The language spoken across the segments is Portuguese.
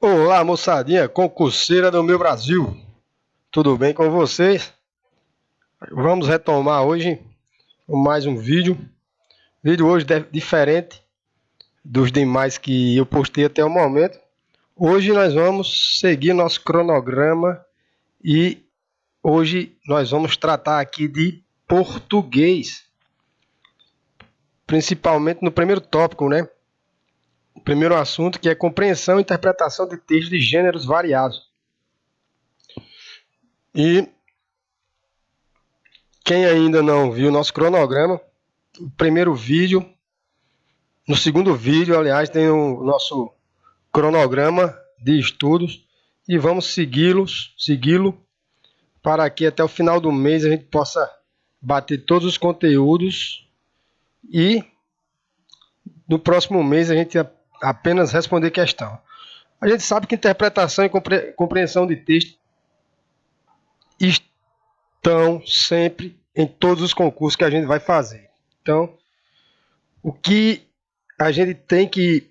Olá, moçadinha concurseira do meu Brasil. Tudo bem com vocês? Vamos retomar hoje mais um vídeo. Vídeo hoje diferente dos demais que eu postei até o momento. Hoje nós vamos seguir nosso cronograma e hoje nós vamos tratar aqui de português. Principalmente no primeiro tópico, né? O primeiro assunto, que é compreensão e interpretação de textos de gêneros variados. E quem ainda não viu nosso cronograma, o primeiro vídeo, no segundo vídeo, aliás, tem o nosso cronograma de estudos e vamos segui-lo para que até o final do mês a gente possa bater todos os conteúdos e no próximo mês a gente apenas responder questão. A gente sabe que interpretação e compreensão de texto estão sempre em todos os concursos que a gente vai fazer. Então, o que a gente tem que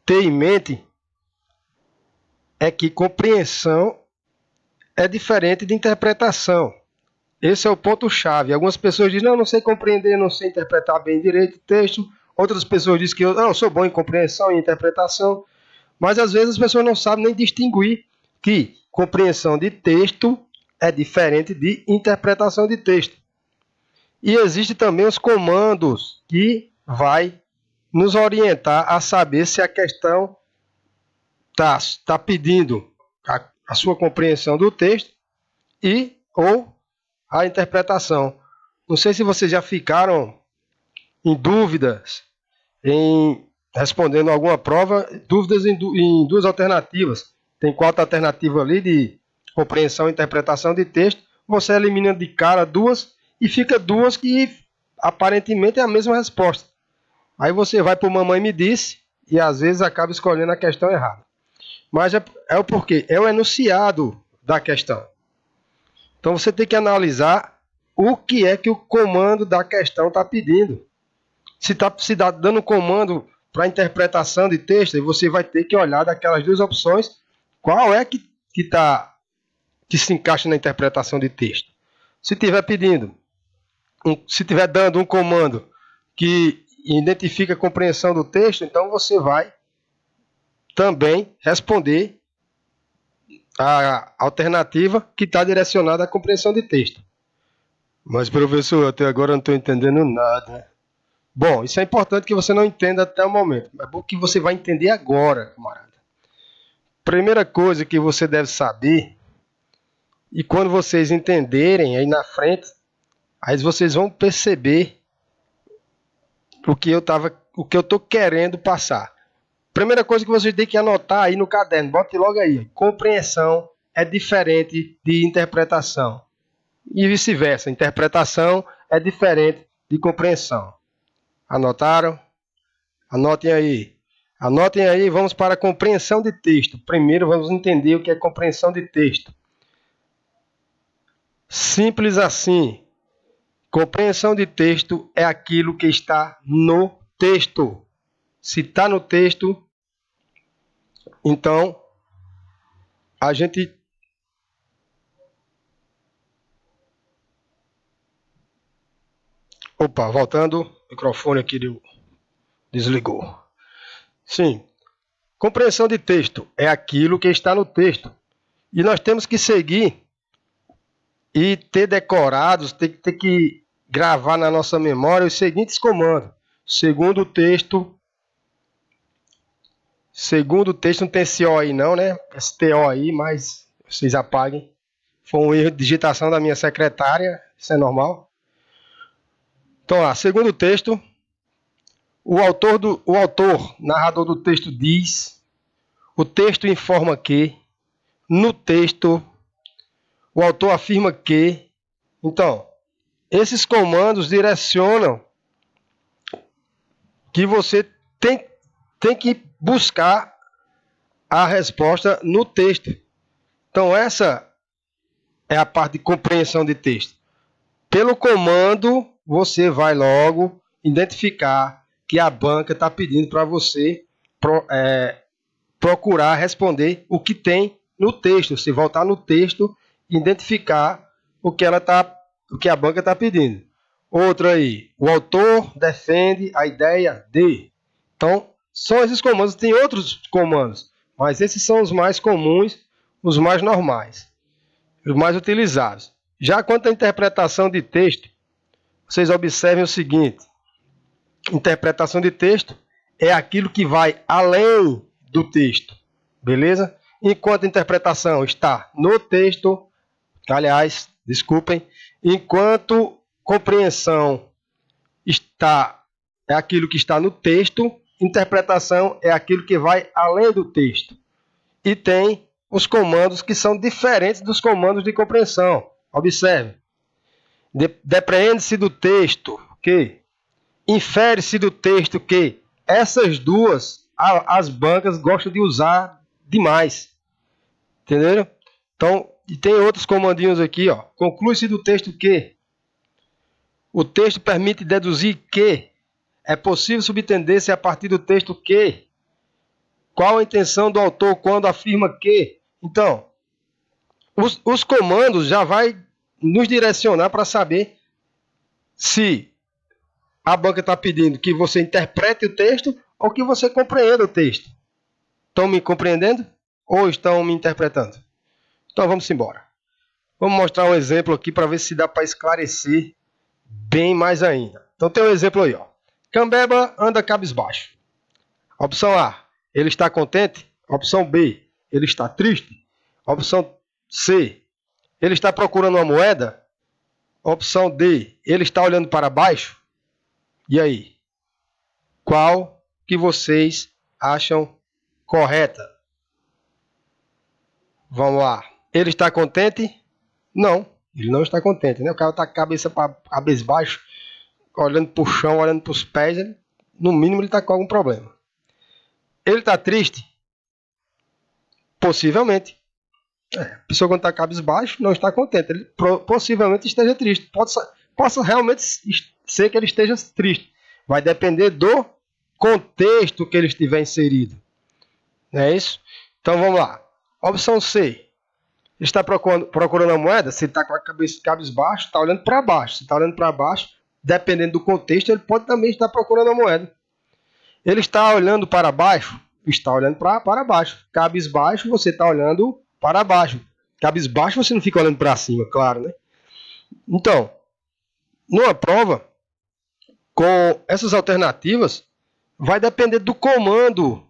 ter em mente é que compreensão é diferente de interpretação. Esse é o ponto-chave. Algumas pessoas dizem, não sei compreender, não sei interpretar bem direito o texto. Outras pessoas dizem que eu sou bom em compreensão e interpretação. Mas às vezes as pessoas não sabem nem distinguir que compreensão de texto é diferente de interpretação de texto. E existem também os comandos que vai nos orientar a saber se a questão está pedindo a sua compreensão do texto ou a interpretação. Não sei se vocês já ficaram em dúvidas em respondendo alguma prova, dúvidas em duas alternativas. Tem 4 alternativas ali de compreensão e interpretação de texto. Você elimina de cara 2 e fica 2 que aparentemente é a mesma resposta. Aí você vai para o mamãe me disse e às vezes acaba escolhendo a questão errada. Mas é o porquê? É o enunciado da questão. Então você tem que analisar o que é que o comando da questão está pedindo. Se está dando comando para interpretação de texto, aí você vai ter que olhar daquelas 2 opções qual é que se encaixa na interpretação de texto. Se estiver pedindo, se estiver dando um comando que identifica a compreensão do texto, então você vai também responder a alternativa que está direcionada à compreensão de texto. Mas, professor, até agora não estou entendendo nada. Bom, isso é importante que você não entenda até o momento. É bom que você vai entender agora, camarada. Primeira coisa que você deve saber, e quando vocês entenderem aí na frente, aí vocês vão perceber o que eu estou querendo passar. Primeira coisa que vocês têm que anotar aí no caderno, bote logo aí. Compreensão é diferente de interpretação. E vice-versa, interpretação é diferente de compreensão. Anotaram? Anotem aí. Anotem aí, vamos para a compreensão de texto. Primeiro vamos entender o que é compreensão de texto. Simples assim. Compreensão de texto é aquilo que está no texto. Se está no texto, então a gente voltando, o microfone aqui desligou. Sim, compreensão de texto é aquilo que está no texto. E nós temos que seguir e ter decorados, ter que gravar na nossa memória os seguintes comandos. Segundo o texto, não tem SO aí não, né? STO aí, mas vocês apaguem. Foi um erro de digitação da minha secretária, isso é normal. Então lá, segundo o texto, o autor, narrador do texto diz, o texto informa que, no texto, o autor afirma que. Então, esses comandos direcionam que você tem que buscar a resposta no texto. Então, essa é a parte de compreensão de texto. Pelo comando, você vai logo identificar que a banca está pedindo para você procurar responder o que tem no texto. Se voltar no texto, identificar o que a banca está pedindo. Outro aí, o autor defende a ideia de. Então, são esses comandos. Tem outros comandos, mas esses são os mais comuns, os mais normais, os mais utilizados. Já quanto à interpretação de texto, vocês observem o seguinte: interpretação de texto é aquilo que vai além do texto, beleza? Enquanto a interpretação está no texto, aliás, desculpem, enquanto compreensão é aquilo que está no texto, interpretação é aquilo que vai além do texto. E tem os comandos que são diferentes dos comandos de compreensão. Observe. Depreende-se do texto que, infere-se do texto que, essas duas as bancas gostam de usar demais. Entenderam? Então, e tem outros comandinhos aqui, ó. Conclui-se do texto que. O texto permite deduzir que. É possível subentender-se a partir do texto que. Qual a intenção do autor quando afirma que. Então, os comandos já vai nos direcionar para saber se a banca está pedindo que você interprete o texto ou que você compreenda o texto. Estão me compreendendo ou estão me interpretando? Então vamos embora. Vamos mostrar um exemplo aqui para ver se dá para esclarecer bem mais ainda. Então tem um exemplo aí, ó. Cambeba anda cabisbaixo. Opção A, ele está contente. Opção B, ele está triste. Opção C, ele está procurando uma moeda. Opção D, ele está olhando para baixo. E aí? Qual que vocês acham correta? Vamos lá. Ele está contente? Não, ele não está contente, né? O cara está com a cabeça para cabisbaixo, olhando para o chão, olhando para os pés. No mínimo ele está com algum problema. Ele está triste? Possivelmente. A pessoa quando está cabisbaixo não está contente. Ele possivelmente esteja triste. Possa realmente ser que ele esteja triste. Vai depender do contexto que ele estiver inserido. Não é isso? Então vamos lá. Opção C. Ele está procurando a moeda. Se ele está com a cabeça cabisbaixo, está olhando para baixo. Se está olhando para baixo, dependendo do contexto, ele pode também estar procurando a moeda. Ele está olhando para baixo? Está olhando para baixo. Cabisbaixo, você está olhando para baixo. Cabisbaixo, você não fica olhando para cima, claro, né? Então, numa prova, com essas alternativas, vai depender do comando,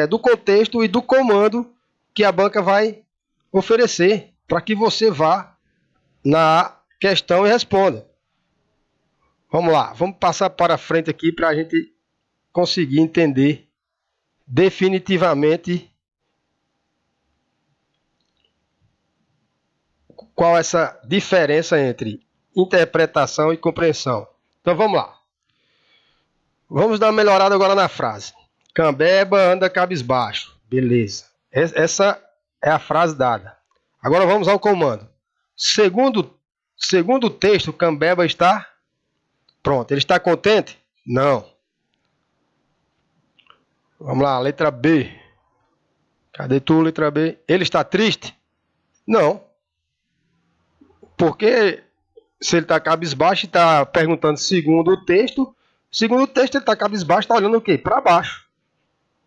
do contexto e do comando que a banca vai oferecer para que você vá na questão e responda. Vamos lá, vamos passar para frente aqui para a gente conseguir entender definitivamente qual é essa diferença entre interpretação e compreensão. Então vamos lá. Vamos dar uma melhorada agora na frase. Cambeba anda cabisbaixo. Beleza. Essa é a frase dada. Agora vamos ao comando. Segundo o texto, Cambeba está... Pronto. Ele está contente? Não. Vamos lá, letra B. Cadê tu, letra B? Ele está triste? Não. Porque se ele está cabisbaixo e está perguntando segundo o texto ele está cabisbaixo, está olhando o quê? Para baixo.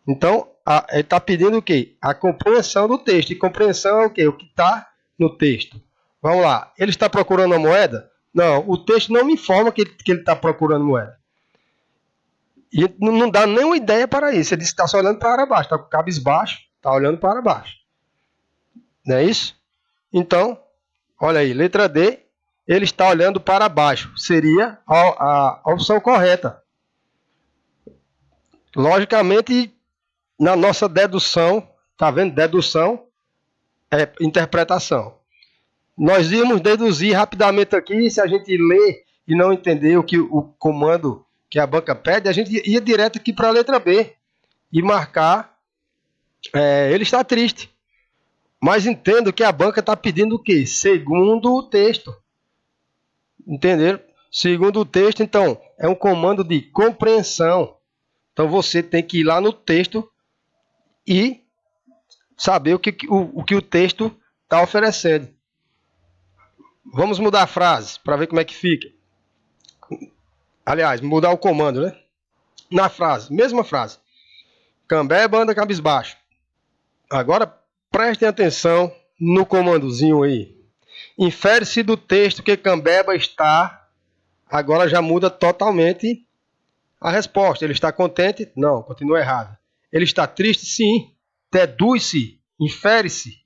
Então, ele está pedindo o quê? A compreensão do texto. E compreensão é o quê? O que está no texto. Vamos lá. Ele está procurando a moeda? Não, o texto não me informa que ele está procurando moeda. E não dá nenhuma ideia para isso. Ele está só olhando para baixo. Está com cabisbaixo, está olhando para baixo. Não é isso? Então, olha aí, letra D. Ele está olhando para baixo. Seria a opção correta. Logicamente, na nossa dedução, tá vendo? Dedução é interpretação. Nós íamos deduzir rapidamente aqui, se a gente ler e não entender o comando que a banca pede, a gente ia direto aqui para a letra B e marcar ele está triste. Mas entendo que a banca está pedindo o quê? Segundo o texto. Entenderam? Segundo o texto, então, é um comando de compreensão. Então você tem que ir lá no texto e saber o que o texto está oferecendo. Vamos mudar a frase para ver como é que fica. Aliás, mudar o comando, né? Na frase, mesma frase. Cambé anda cabisbaixo. Agora prestem atenção no comandozinho aí. Infere-se do texto que Cambeba está. Agora já muda totalmente a resposta. Ele está contente? Não, continua errado. Ele está triste? Sim. Deduz-se, infere-se,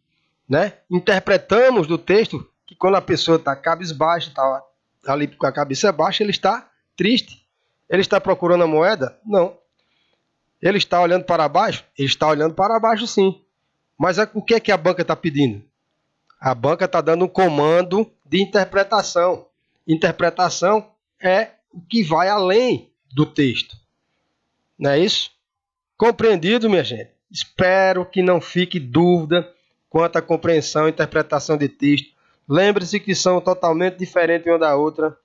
né? Interpretamos do texto que quando a pessoa está cabisbaixa, está ali com a cabeça baixa, ele está triste. Ele está procurando a moeda? Não. Ele está olhando para baixo? Ele está olhando para baixo, sim. Mas o que é que a banca está pedindo? A banca está dando um comando de interpretação. Interpretação é o que vai além do texto. Não é isso? Compreendido, minha gente? Espero que não fique dúvida quanto à compreensão e interpretação de texto. Lembre-se que são totalmente diferentes uma da outra.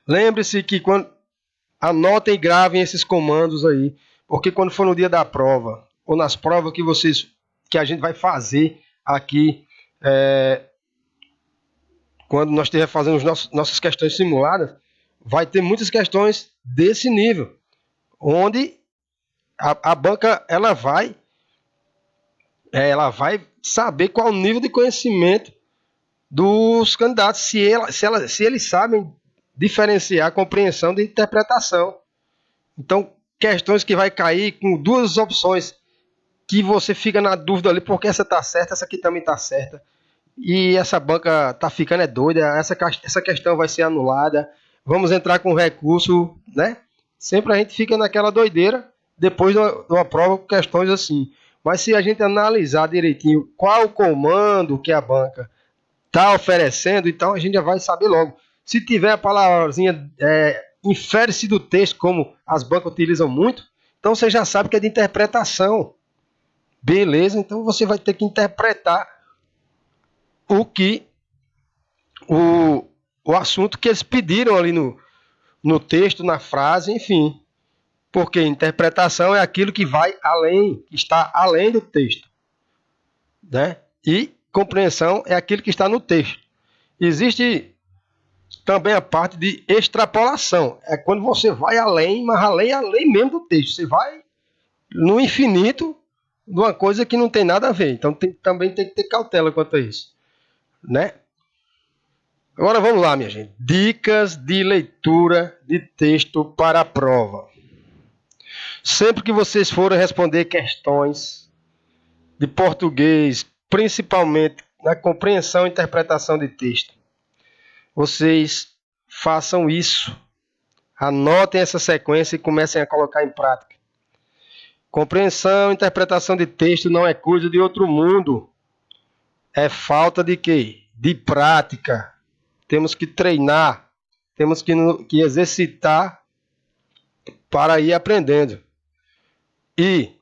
Lembre-se que anotem e gravem esses comandos aí, porque quando for no dia da prova, ou nas provas que a gente vai fazer aqui, quando nós estiver fazendo nossas questões simuladas, vai ter muitas questões desse nível, onde a banca ela vai saber qual o nível de conhecimento dos candidatos, se eles sabem diferenciar a compreensão de interpretação. Então, questões que vai cair com duas opções que você fica na dúvida ali, porque essa está certa, essa aqui também está certa, e essa banca está ficando doida, essa questão vai ser anulada, vamos entrar com recurso, né? Sempre a gente fica naquela doideira depois de uma prova com questões assim. Mas se a gente analisar direitinho qual o comando que a banca está oferecendo, então a gente já vai saber logo. Se tiver a palavrinha infere-se do texto, como as bancas utilizam muito, então você já sabe que é de interpretação. Beleza? Então você vai ter que interpretar o assunto que eles pediram ali no texto, na frase, enfim. Porque interpretação é aquilo que vai além, que está além do texto, né? E compreensão é aquilo que está no texto. Existe também a parte de extrapolação. É quando você vai além, mas além mesmo do texto. Você vai no infinito de uma coisa que não tem nada a ver. Então também tem que ter cautela quanto a isso, né? Agora vamos lá, minha gente. Dicas de leitura de texto para a prova. Sempre que vocês forem responder questões de português, principalmente na compreensão e interpretação de texto, vocês façam isso. Anotem essa sequência e comecem a colocar em prática. Compreensão e interpretação de texto não é coisa de outro mundo. É falta de quê? De prática. Temos que treinar, temos que exercitar para ir aprendendo. E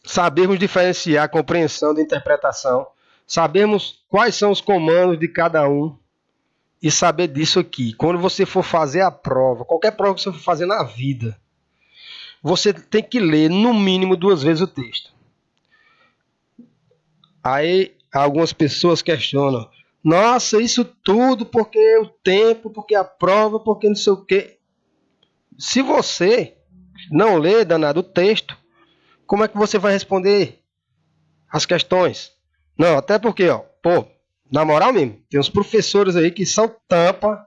sabermos diferenciar a compreensão da interpretação, sabermos quais são os comandos de cada um e saber disso aqui. Quando você for fazer a prova, qualquer prova que você for fazer na vida, você tem que ler no mínimo 2 vezes o texto. Aí algumas pessoas questionam: nossa, isso tudo porque o tempo, porque a prova, porque não sei o quê. Se você não ler, danado, o texto, como é que você vai responder as questões? Não, até porque, na moral mesmo, tem uns professores aí que são tampa,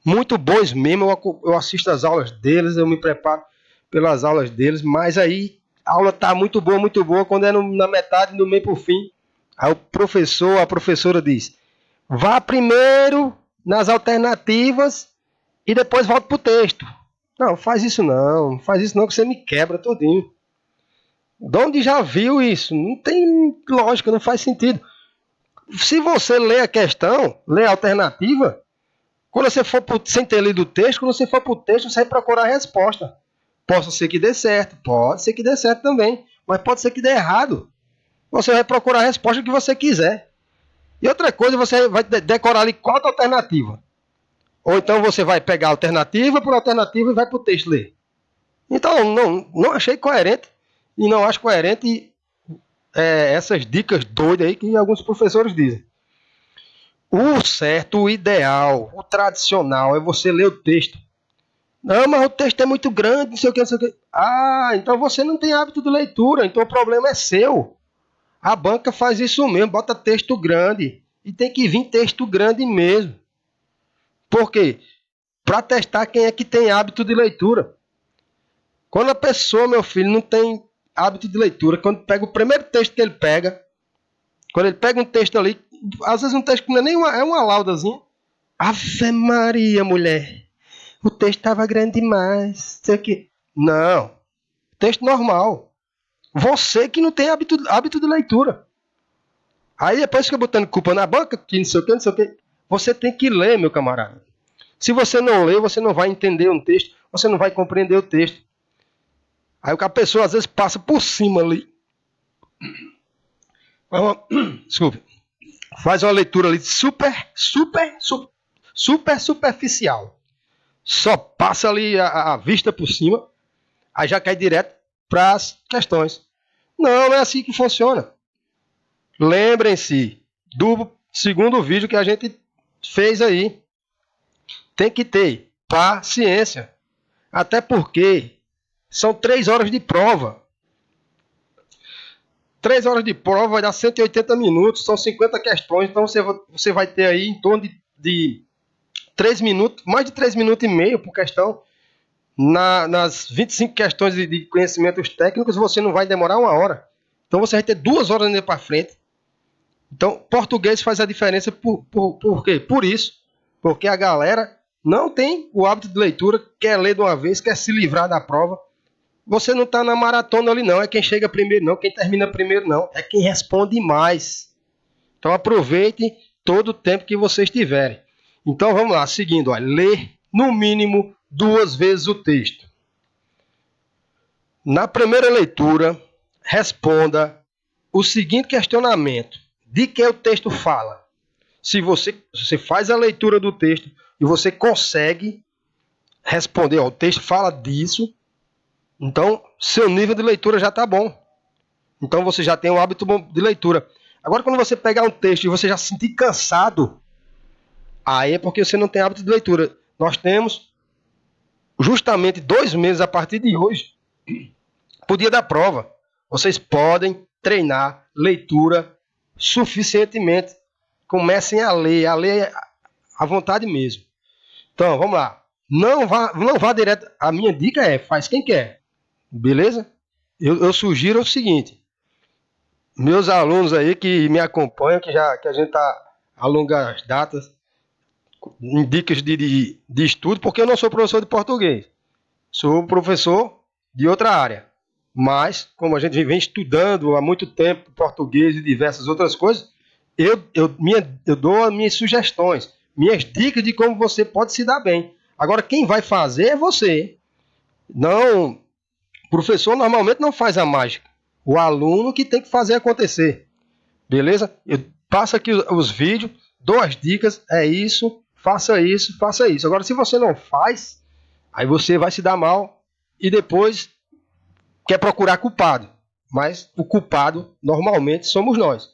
muito bons mesmo, eu assisto as aulas deles, eu me preparo pelas aulas deles, mas aí a aula tá muito boa, quando é na metade, no meio pro fim, aí o professor, a professora diz: vá primeiro nas alternativas e depois volta pro texto. Não, faz isso não que você me quebra todinho. De onde já viu isso? Não tem lógica, não faz sentido. Se você lê a questão, lê a alternativa, quando você for sem ter lido o texto, quando você for para o texto, você vai procurar a resposta. Pode ser que dê certo, pode ser que dê certo também, mas pode ser que dê errado. Você vai procurar a resposta que você quiser. E outra coisa, você vai decorar ali 4 alternativas. Ou então você vai pegar alternativa por alternativa e vai para o texto ler. Então, não achei coerente. E não acho coerente essas dicas doidas aí que alguns professores dizem. O certo, o ideal, o tradicional é você ler o texto. Não, mas o texto é muito grande, não sei o que, não sei o que. Ah, então você não tem hábito de leitura, então o problema é seu. A banca faz isso mesmo, bota texto grande. E tem que vir texto grande mesmo. Por quê? Para testar quem é que tem hábito de leitura. Quando a pessoa, meu filho, não tem hábito de leitura, quando pega o primeiro texto que ele pega, quando ele pega um texto ali, às vezes um texto que não é nem uma laudazinha. Ave Maria, mulher. O texto estava grande demais. Sei que. Não. Texto normal. Você que não tem hábito de leitura. Aí depois fica botando culpa na banca, que não sei o que, não sei o que. Você tem que ler, meu camarada. Se você não ler, você não vai entender um texto, você não vai compreender o texto. Aí a pessoa às vezes passa por cima ali. Desculpe. Faz uma leitura ali super superficial. Só passa ali a vista por cima, aí já cai direto para as questões. Não é assim que funciona. Lembrem-se do segundo vídeo que a gente fez aí. Tem que ter paciência. Até porque são 3 horas de prova. 3 horas de prova vai dar 180 minutos, são 50 questões, então você vai ter aí em torno de 3 minutos, mais de 3 minutos e meio por questão. Nas 25 questões de conhecimentos técnicos, você não vai demorar 1 hora. Então você vai ter 2 horas ainda para frente. Então, português faz a diferença por quê? Por isso. Porque a galera não tem o hábito de leitura, quer ler de uma vez, quer se livrar da prova. Você não está na maratona ali, não. É quem chega primeiro, não. Quem termina primeiro, não. É quem responde mais. Então, aproveite todo o tempo que vocês tiverem. Então, vamos lá. Seguindo, ó, ler no mínimo 2 vezes o texto. Na primeira leitura, responda o seguinte questionamento. De que o texto fala? Se você faz a leitura do texto e você consegue responder, ó, o texto fala disso, então seu nível de leitura já está bom. Então você já tem um hábito bom de leitura. Agora, quando você pegar um texto e você já se sentir cansado, aí é porque você não tem hábito de leitura. Nós temos justamente 2 meses a partir de hoje, para o dia da prova. Vocês podem treinar leitura suficientemente. Comecem a ler à vontade mesmo. Então, vamos lá. Não vá direto. A minha dica é, faz quem quer. Beleza? Eu sugiro o seguinte. Meus alunos aí que me acompanham, que a gente está a longas datas, em dicas de estudo, porque eu não sou professor de português. Sou professor de outra área. Mas, como a gente vem estudando há muito tempo português e diversas outras coisas, eu dou as minhas sugestões, minhas dicas de como você pode se dar bem. Agora, quem vai fazer é você. Não, o professor normalmente não faz a mágica. O aluno que tem que fazer acontecer. Beleza? Eu passo aqui os vídeos, dou as dicas, é isso, faça isso, faça isso. Agora, se você não faz, aí você vai se dar mal e depois quer procurar culpado. Mas o culpado normalmente somos nós.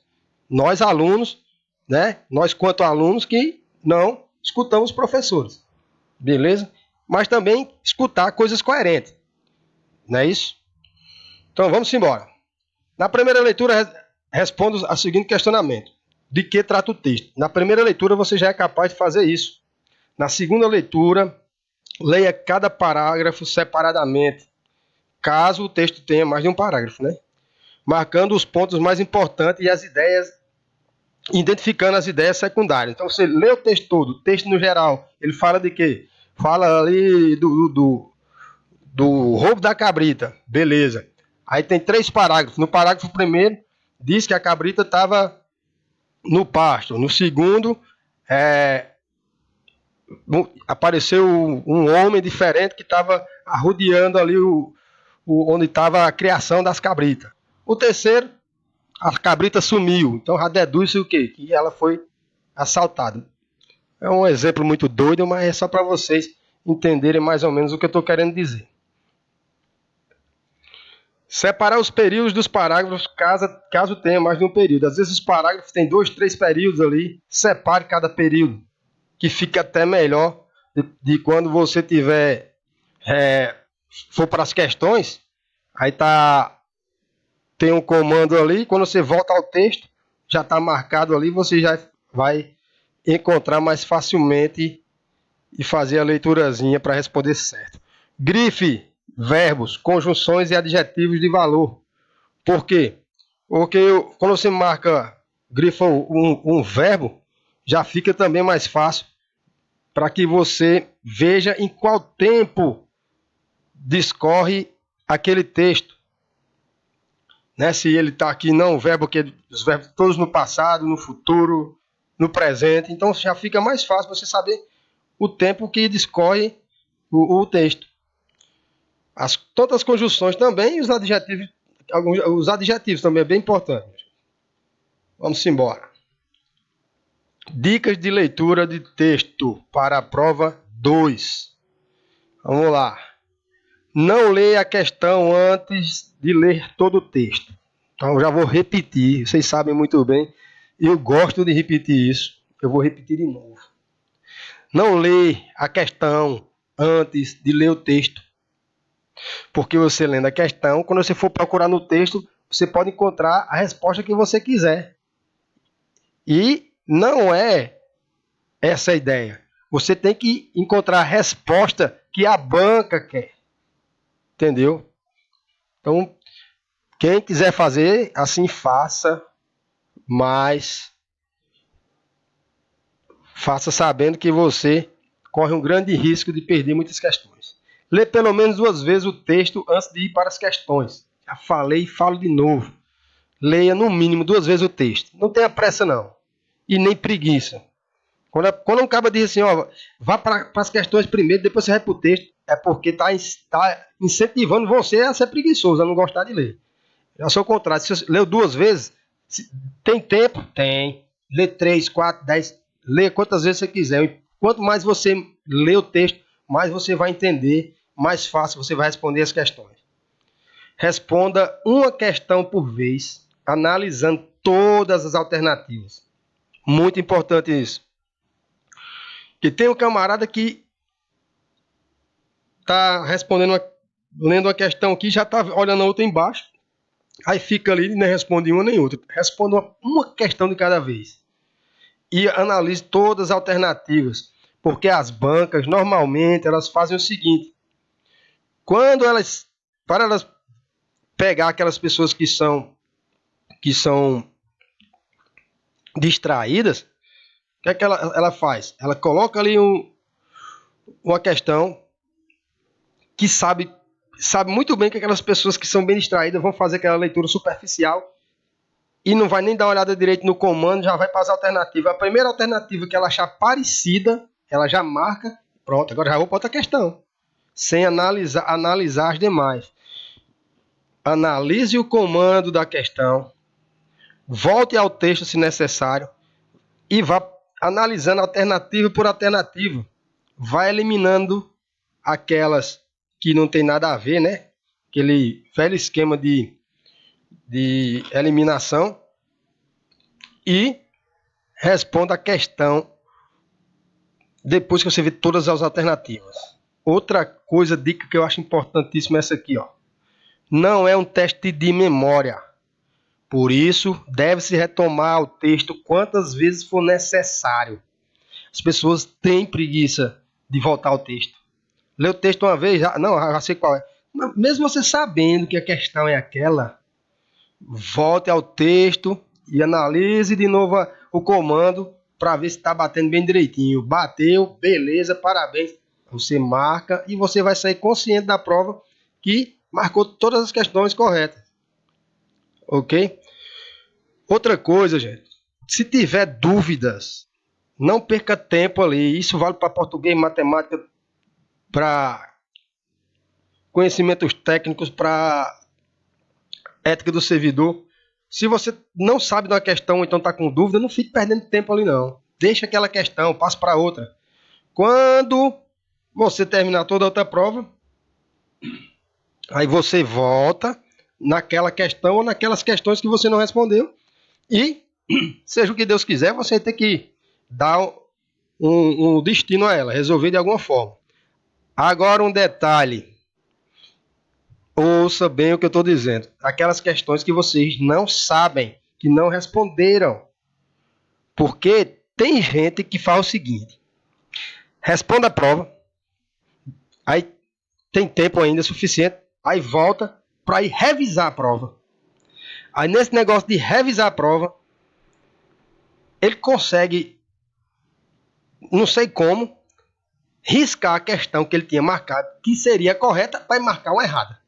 Nós alunos, né? Nós quanto alunos que não escutamos professores. Beleza? Mas também escutar coisas coerentes. Não é isso? Então vamos embora. Na primeira leitura, respondo a seguinte questionamento. De que trata o texto? Na primeira leitura você já é capaz de fazer isso. Na segunda leitura, leia cada parágrafo separadamente, caso o texto tenha mais de um parágrafo, né? Marcando os pontos mais importantes e as ideias, identificando as ideias secundárias. Então você lê o texto todo, o texto no geral, ele fala de quê? Fala ali do roubo da cabrita, beleza. Aí tem 3 parágrafos. No parágrafo primeiro, diz que a cabrita estava no pasto. No segundo, apareceu um homem diferente que estava arrodeando ali onde estava a criação das cabritas. O terceiro, a cabrita sumiu. Então já deduz-se o quê? Que ela foi assaltada. É um exemplo muito doido, mas é só para vocês entenderem mais ou menos o que eu estou querendo dizer. Separar os períodos dos parágrafos, caso tenha mais de um período. Às vezes os parágrafos têm 2, 3 períodos ali. Separe cada período, que fica até melhor de quando você tiver for para as questões. Aí tem um comando ali. Quando você volta ao texto, já está marcado ali. Você já vai encontrar mais facilmente e fazer a leiturazinha para responder certo. Grife verbos, conjunções e adjetivos de valor. Por quê? Porque quando você grifa um verbo, já fica também mais fácil para que você veja em qual tempo discorre aquele texto. Né? Se ele está aqui, não o verbo, que os verbos todos no passado, no futuro, no presente. Então já fica mais fácil você saber o tempo que discorre o texto. Todas as conjunções também e os adjetivos também é bem importante. Vamos embora. Dicas de leitura de texto para a prova 2. Vamos lá. Não leia a questão antes de ler todo o texto. Então já vou repetir, vocês sabem muito bem. Eu gosto de repetir isso. Eu vou repetir de novo. Não leia a questão antes de ler o texto. Porque você lendo a questão, quando você for procurar no texto, você pode encontrar a resposta que você quiser. E não é essa a ideia. Você tem que encontrar a resposta que a banca quer. Entendeu? Então, quem quiser fazer, assim faça, mas faça sabendo que você corre um grande risco de perder muitas questões. Lê pelo menos 2 vezes o texto antes de ir para as questões. Já falei e falo de novo. Leia no mínimo 2 vezes o texto. Não tenha pressa não. E nem preguiça. Quando um cara diz assim, ó, vá para as questões primeiro, depois você vai para o texto, é porque está incentivando você a ser preguiçoso, a não gostar de ler. Eu sou o contrário. Se você leu 2 vezes, tem tempo? Tem. Lê 3, 4, 10. Lê quantas vezes você quiser. Quanto mais você lê o texto, mais você vai entender, mais fácil você vai responder as questões. Responda uma questão por vez, analisando todas as alternativas. Muito importante isso. Que tem um camarada que está lendo uma questão aqui, já está olhando a outra embaixo, aí fica ali e não responde uma nem outra. Responda uma questão de cada vez. E analise todas as alternativas. Porque as bancas, normalmente, elas fazem o seguinte. Para elas pegar aquelas pessoas que são distraídas, o que é que ela faz? Ela coloca ali uma questão que sabe muito bem que aquelas pessoas que são bem distraídas vão fazer aquela leitura superficial e não vai nem dar uma olhada direito no comando, já vai para as alternativas. A primeira alternativa que ela achar parecida, ela já marca, pronto, agora já vou para outra questão, sem analisar as demais. Analise o comando da questão, volte ao texto se necessário e vá analisando alternativa por alternativa. Vai eliminando aquelas que não tem nada a ver, né? Aquele velho esquema de eliminação. E responda a questão depois que você vê todas as alternativas. Outra coisa, dica que eu acho importantíssima é essa aqui, ó. Não é um teste de memória. Por isso, deve-se retomar o texto quantas vezes for necessário. As pessoas têm preguiça de voltar ao texto. Lê o texto uma vez, já sei qual é. Mas mesmo você sabendo que a questão é aquela, volte ao texto e analise de novo o comando para ver se está batendo bem direitinho. Bateu, beleza, parabéns. Você marca e você vai sair consciente da prova que marcou todas as questões corretas. Ok? Outra coisa, gente. Se tiver dúvidas, não perca tempo ali. Isso vale para português, matemática, para conhecimentos técnicos, para ética do servidor. Se você não sabe de uma questão ou então está com dúvida, não fique perdendo tempo ali não. Deixa aquela questão, passe para outra. Quando você terminar toda a outra prova, aí você volta, naquela questão ou naquelas questões que você não respondeu. E, seja o que Deus quiser, você tem que dar um destino a ela, resolver de alguma forma. Agora um detalhe. Ouça bem o que eu estou dizendo. Aquelas questões que vocês não sabem, que não responderam. Porque tem gente que faz o seguinte. Responde a prova. Aí tem tempo ainda suficiente. Aí volta para ir revisar a prova. Aí nesse negócio de revisar a prova, ele consegue, não sei como, riscar a questão que ele tinha marcado, que seria correta, para marcar uma errada.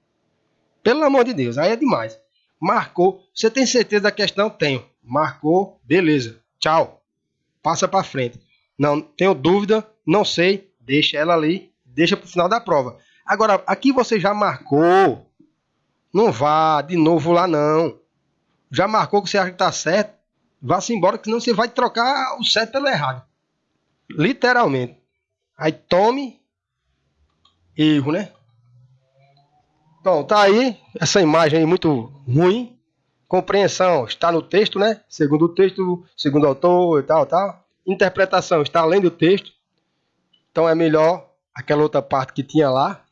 Pelo amor de Deus, aí é demais. Marcou, você tem certeza da questão? Tenho. Marcou, beleza, tchau. Passa para frente. Não, tenho dúvida, não sei, deixa ela ali, deixa para o final da prova. Agora, aqui você já marcou, não vá de novo lá não. Já marcou que você acha que está certo, vá-se embora, que senão você vai trocar o certo pelo errado. Literalmente. Aí tome erro, né? Então, tá aí essa imagem aí muito ruim. Compreensão está no texto, né? Segundo o texto, segundo o autor e tal, tal. Interpretação está além do texto. Então é melhor aquela outra parte que tinha lá.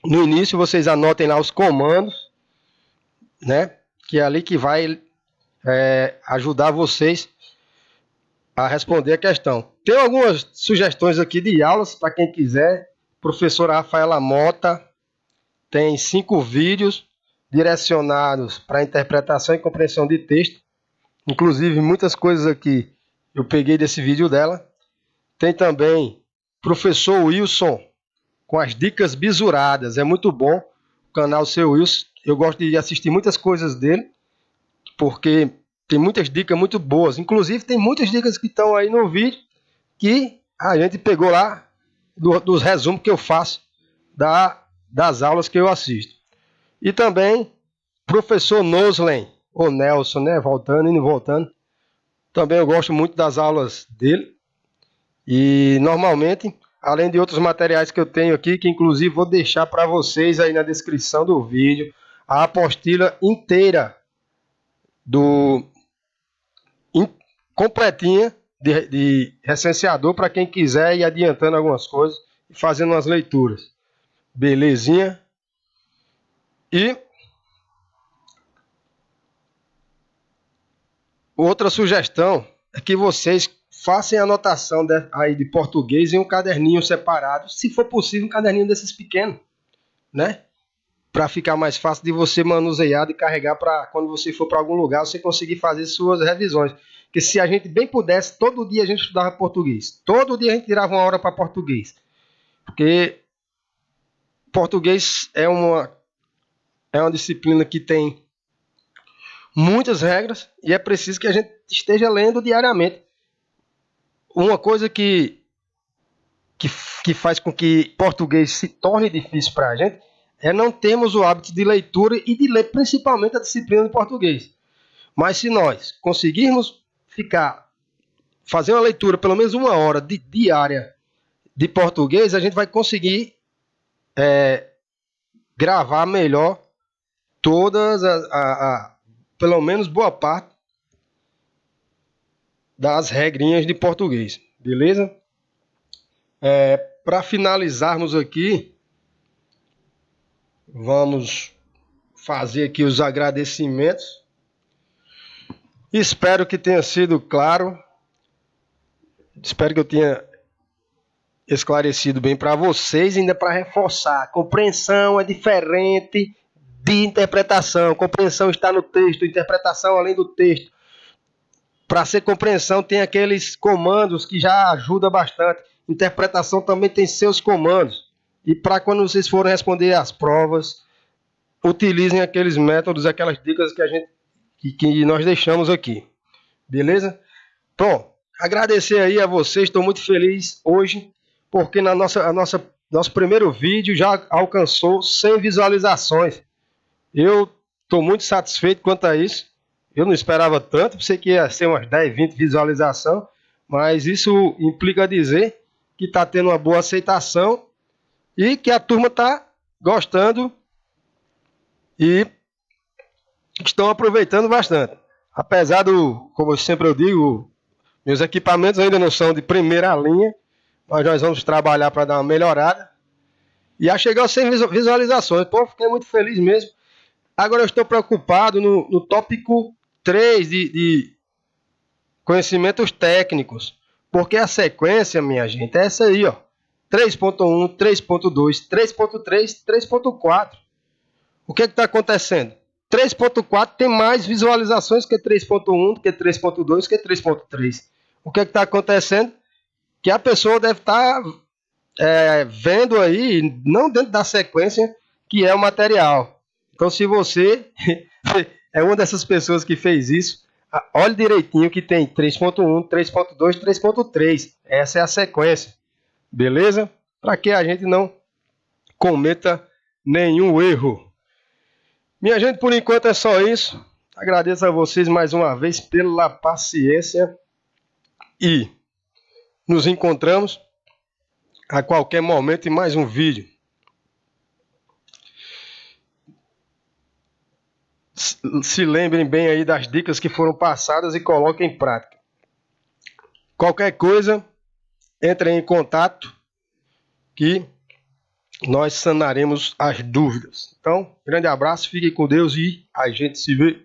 No início vocês anotem lá os comandos, né? Que é ali que vai ajudar vocês a responder a questão. Tem algumas sugestões aqui de aulas para quem quiser. Professora Rafaela Mota tem 5 vídeos direcionados para interpretação e compreensão de texto. Inclusive, muitas coisas aqui eu peguei desse vídeo dela. Tem também professor Wilson com as dicas bisuradas. É muito bom o canal Seu Wilson. Eu gosto de assistir muitas coisas dele, porque tem muitas dicas muito boas. Inclusive, tem muitas dicas que estão aí no vídeo que a gente pegou lá dos resumos que eu faço das aulas que eu assisto. E também professor Noslen, ou Nelson, né? Voltando e voltando. Também eu gosto muito das aulas dele. E normalmente, além de outros materiais que eu tenho aqui, que inclusive vou deixar para vocês aí na descrição do vídeo, a apostila inteira completinha de recenseador para quem quiser ir adiantando algumas coisas e fazendo umas leituras. Belezinha? E outra sugestão é que vocês façam a anotação aí de português em um caderninho separado, se for possível um caderninho desses pequenos, né? Para ficar mais fácil de você manusear e carregar para quando você for para algum lugar você conseguir fazer suas revisões. Porque se a gente bem pudesse, todo dia a gente estudava português. Todo dia a gente tirava uma hora para português. Porque português é uma disciplina que tem muitas regras e é preciso que a gente esteja lendo diariamente. Uma coisa que faz com que português se torne difícil para a gente é não termos o hábito de leitura e de ler principalmente a disciplina de português. Mas se nós conseguirmos fazer uma leitura pelo menos uma hora diária de português, a gente vai conseguir gravar melhor todas pelo menos boa parte das regrinhas de português, beleza? Para finalizarmos aqui, vamos fazer aqui os agradecimentos. Espero que tenha sido claro. Espero que eu tenha esclarecido bem para vocês, ainda para reforçar. Compreensão é diferente de interpretação. Compreensão está no texto, interpretação além do texto. Para ser compreensão tem aqueles comandos que já ajudam bastante. Interpretação também tem seus comandos. E para quando vocês forem responder as provas, utilizem aqueles métodos, aquelas dicas que nós deixamos aqui. Beleza? Bom, agradecer aí a vocês, estou muito feliz hoje, porque nosso primeiro vídeo já alcançou 100 visualizações. Eu estou muito satisfeito quanto a isso. Eu não esperava tanto, pensei que ia ser umas 10, 20 visualizações, mas isso implica dizer que está tendo uma boa aceitação e que a turma está gostando e estão aproveitando bastante. Apesar do, como sempre eu digo, meus equipamentos ainda não são de primeira linha, mas nós vamos trabalhar para dar uma melhorada. E já chegou a 100 visualizações. Pô, fiquei muito feliz mesmo. Agora eu estou preocupado no tópico 3 de conhecimentos técnicos. Porque a sequência, minha gente, é essa aí, ó. 3.1, 3.2, 3.3, 3.4. O que está acontecendo? 3.4 tem mais visualizações que 3.1, que 3.2, que 3.3. O que está acontecendo? Que a pessoa deve estar vendo aí, não dentro da sequência, que é o material. Então, se você é uma dessas pessoas que fez isso, olhe direitinho que tem 3.1, 3.2, 3.3. Essa é a sequência. Beleza? Para que a gente não cometa nenhum erro. Minha gente, por enquanto é só isso. Agradeço a vocês mais uma vez pela paciência e nos encontramos a qualquer momento em mais um vídeo. Se lembrem bem aí das dicas que foram passadas e coloquem em prática. Qualquer coisa, entrem em contato que nós sanaremos as dúvidas. Então, grande abraço, fiquem com Deus e a gente se vê.